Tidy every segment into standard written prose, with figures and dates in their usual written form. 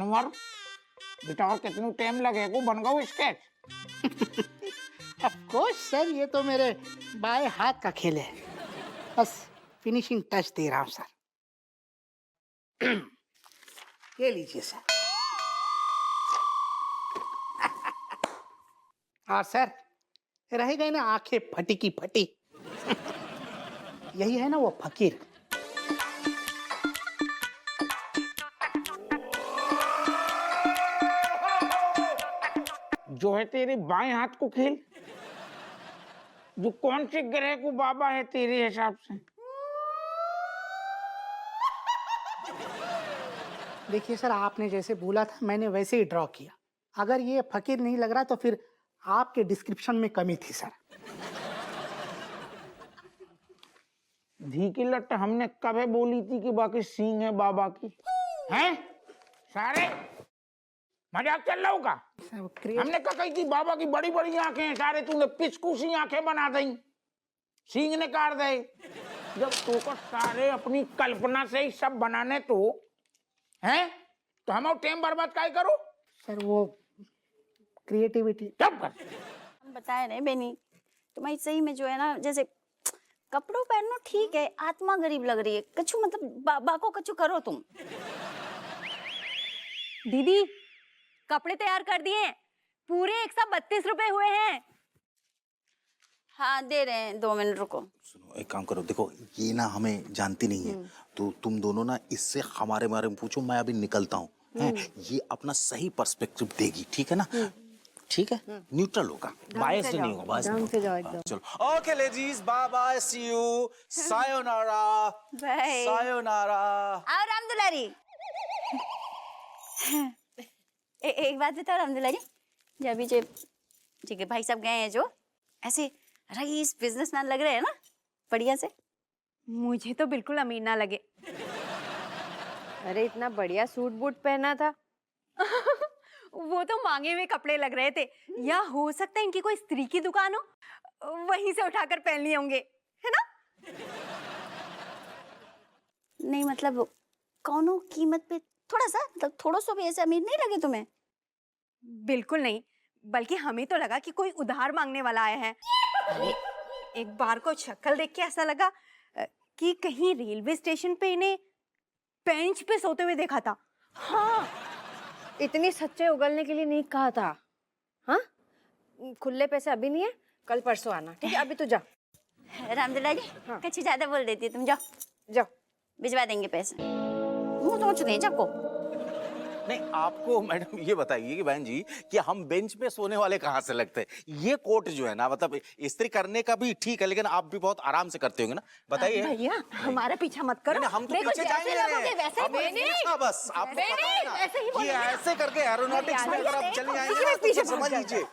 जानवर बेटा, और कितनी टाइम लगेगा बन गो स्केच? ऑफ कोर्स सर, ये तो मेरे बाएं हाथ का खेल है, बस फिनिशिंग टच दे रहा हूँ सर। ये लीजिए सर। और सर, रह गई ना आंखें फटी की फटी। यही है ना वो फकीर। जो है तेरे बाएं हाथ को खेल, जो कौन से ग्रह को बाबा है तेरे हिसाब से? देखिए सर, आपने जैसे बोला था मैंने वैसे ही ड्रॉ किया। अगर ये फकीर नहीं लग रहा तो फिर आपके डिस्क्रिप्शन में कमी थी सर। धी की लट हमने कभी बोली थी कि बाकी सींग है बाबा की? हैं सारे मजाक चल रहा होगा? हमने कहा कही थी बाबा की बड़ी बड़ी आंखें हैं, सारे तूने पिचकू सी आंखें बना दी, सींग ने काट दे। जब तू को सारे अपनी कल्पना से ही सब बनाने तो हैं, तो हम टाइम बर्बाद काय करो सर? वो क्रिएटिविटी। चुप कर। हम बताए नहीं बेनी, तुम्हारी सही में जो है ना, जैसे कपड़ों पहनो ठीक है, आत्मा गरीब लग रही है। कछु मतलब बाबा को कछु करो तुम। दीदी कपड़े तैयार कर दिए, पूरे 132 रुपए हुए हैं। हाँ दे रहे हैं, 2 मिनट रुको। सुनो, एक काम करो, देखो ये ना हमें जानती नहीं है, तो तुम दोनों ना इससे हमारे बारे में पूछो, मैं अभी निकलता हूँ। ये अपना सही पर्सपेक्टिव देगी, ठीक है ना? ठीक है, न्यूट्रल होगा, बायस नहीं होगा, बायस से जाओ एकदम। चलो okay ladies, bye bye, see you, सायोनारा, बाय। सायोनारा। आओ राम दुलारी। एक बात बताओ राम दुलारी, जब अभी जी के भाई साहब गए हैं जो, ऐसे रईस बिजनेसमैन लग रहे हैं ना, बढ़िया से। मुझे तो बिल्कुल अमीर ना लगे। अरे इतना बढ़िया सूट बूट पहना था। वो तो मांगे हुए कपड़े लग रहे थे, या हो सकता है इनकी कोई स्त्री की दुकान हो, वहीं से उठाकर पहन लिए होंगे, है ना? नहीं मतलब कौनो कीमत पे थोड़ा सा, मतलब थोड़ा सा भी ऐसे अमीर नहीं लगे तुम्हें? बिल्कुल नहीं, बल्कि हमें तो लगा कि कोई उधार मांगने वाला आया है। एक बार को शक्ल देख के ऐसा लगा कि कहीं रेलवे स्टेशन पे इन्हें बेंच पे सोते हुए देखा था। हाँ, इतनी सच्चे उगलने के लिए नहीं कहा था। हाँ, खुले पैसे अभी नहीं है, कल परसों आना, ठीक है? अभी तो जा। रामदुल्ला जी, हाँ। कुछ ज्यादा बोल देती है तुम, जाओ जाओ। भिजवा देंगे पैसे। मुंह तो नहीं सबको। नहीं, आपको मैडम ये बताइए कि बहन जी, कि हम बेंच पे सोने वाले कहाँ से लगते हैं? ये कोट जो है ना, मतलब इस्त्री करने का भी ठीक है, लेकिन आप भी बहुत आराम से करते होंगे ना, बताइए। भैया हमारा पीछा मत करो। नहीं, हम तो देखो, पीछे जैसे जाएंगे लगोगे वैसे ही हमें बोलेंगे। पूछा बस, आपको नहीं, पता है ना, ऐसे ही ये बोलेंगे। ऐसे करके एरोनॉटिक्स में अगर आप चले जाएंगे ना, तो फिर समझ लीजिए।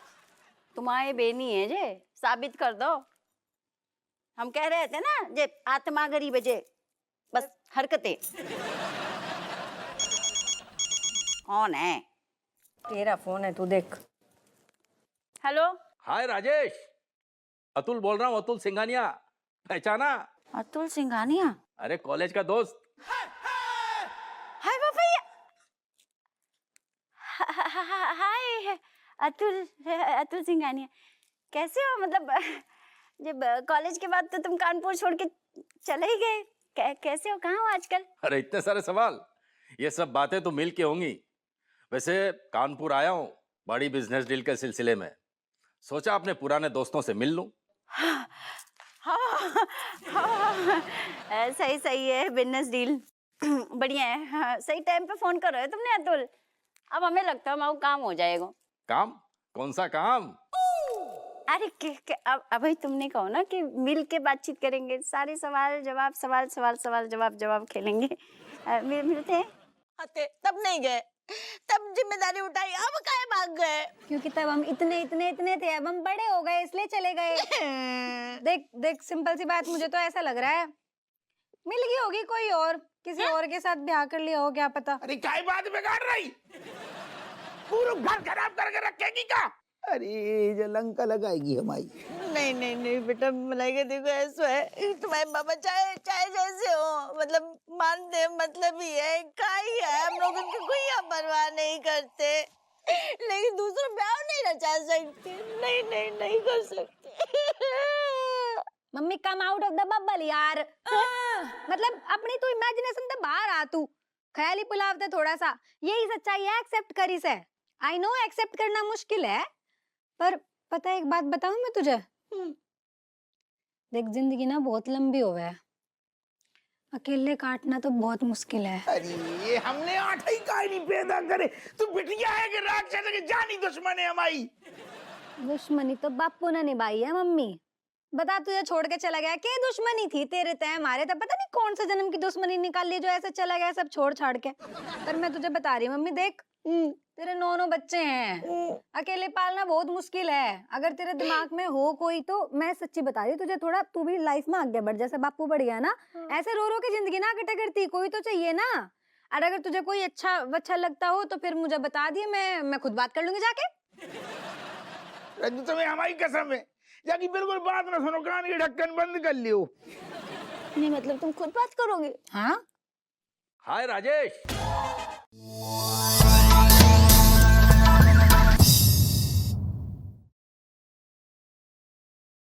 तुम्हारे बेनी है जे, साबित कर दो। हम कह रहे थे ना, जे आत्मा गरीब है जे, बस हरकतें। कौन है? तेरा फोन है, तू देख। हेलो, हाय राजेश, अतुल बोल रहा हूँ, अतुल सिंघानिया, पहचाना? अतुल सिंघानिया? अरे कॉलेज का दोस्त। हाय बाबा, हाय अतुल सिंघानिया, कैसे हो? मतलब जब कॉलेज के बाद तो तुम कानपुर छोड़ के चले ही गए, कैसे हो, कहाँ हो आजकल? अरे इतने सारे सवाल, ये सब बातें तो मिल के होंगी। वैसे कानपुर आया हूँ बड़ी बिजनेस डील के सिलसिले में, सोचा अपने पुराने दोस्तों से मिल लूं। हाँ, सही है, बिजनेस डील बढ़िया है। हाँ, सही टाइम पे फोन करो है तुमने अतुल। अब हमें लगता है हमारा काम हो जाएगा। काम? कौन सा काम? अरे अब अभी तुमने कहो ना कि मिल के बातचीत करेंगे, सारे सवाल जवाब खेलेंगे। मिलते हैं। तब नहीं गए, तब जिम्मेदारी उठाई, अब काहे भाग गए? क्योंकि तब हम इतने थे, अब हम बड़े हो गए इसलिए चले गए। देख सिंपल सी बात, मुझे तो ऐसा लग रहा है मिल गई होगी कोई और, किसी और के साथ ब्याह कर लिया हो, क्या पता। अरे क्या बात बिगाड़ रही, पूरा घर खराब करके रखेगी क्या? अरे जो लंका लगाएगी हमारी। नहीं नहीं नहीं बेटा, मलाई का देखो ऐसा है, तुम्हारे पापा चाहे चाहे जैसे हो, मतलब मानते मतलब ही है, का ही है, हम लोग उनकी कोई यहाँ परवाह नहीं करते, लेकिन दूसरा ब्याह नहीं रचा सकते, नहीं नहीं नहीं कर सकते। Mummy come out of the bubble यार। मतलब अपनी तो इमेजिनेशन से बाहर आ तू, ख्याली पुलाव थे थोड़ा सा, यही सच्चाई है, एक्सेप्ट करी से। आई नो एक्सेप्ट करना मुश्किल है, पर पता है एक बात बताऊं मैं तुझे, देख जिंदगी ना बहुत लंबी हो है, अकेले काटना तो बहुत मुश्किल है। अरे ये हमने आठ ही कहानी पैदा करे, तू बिटिया है कि राक्षस है कि जानी दुश्मन है हमारी। दुश्मनी तो बापू ने निभाई है मम्मी, बता तुझे छोड़ के चला गया, क्या दुश्मनी थी तेरे तय हमारे, तो पता नहीं कौन सा जन्म की दुश्मनी निकाल ली जो ऐसे चला गया सब छोड़ छाड़ के। पर मैं तुझे बता रही हूँ मम्मी, देख तेरे 9 बच्चे हैं, अकेले पालना बहुत मुश्किल है, अगर तेरे दिमाग में हो कोई, तो मैं सच्ची बता रही हूँ तुझे, थोड़ा तू भी लाइफ में आगे बढ़, जैसे बापू बढ़ गया ना, ऐसे रो रो के जिंदगी ना कटे करती, कोई तो चाहिए ना। और अगर तुझे कोई अच्छा लगता हो तो फिर मुझे बता दिए, मैं खुद बात कर लूंगी जाके। रज्जू तुम्हें हमारी कसम है, जाकी बिल्कुल बात ना सुनो, कान की ढक्कन बंद कर लियो। नहीं मतलब तुम खुद बात करोगे? हाँ हाय राजेश।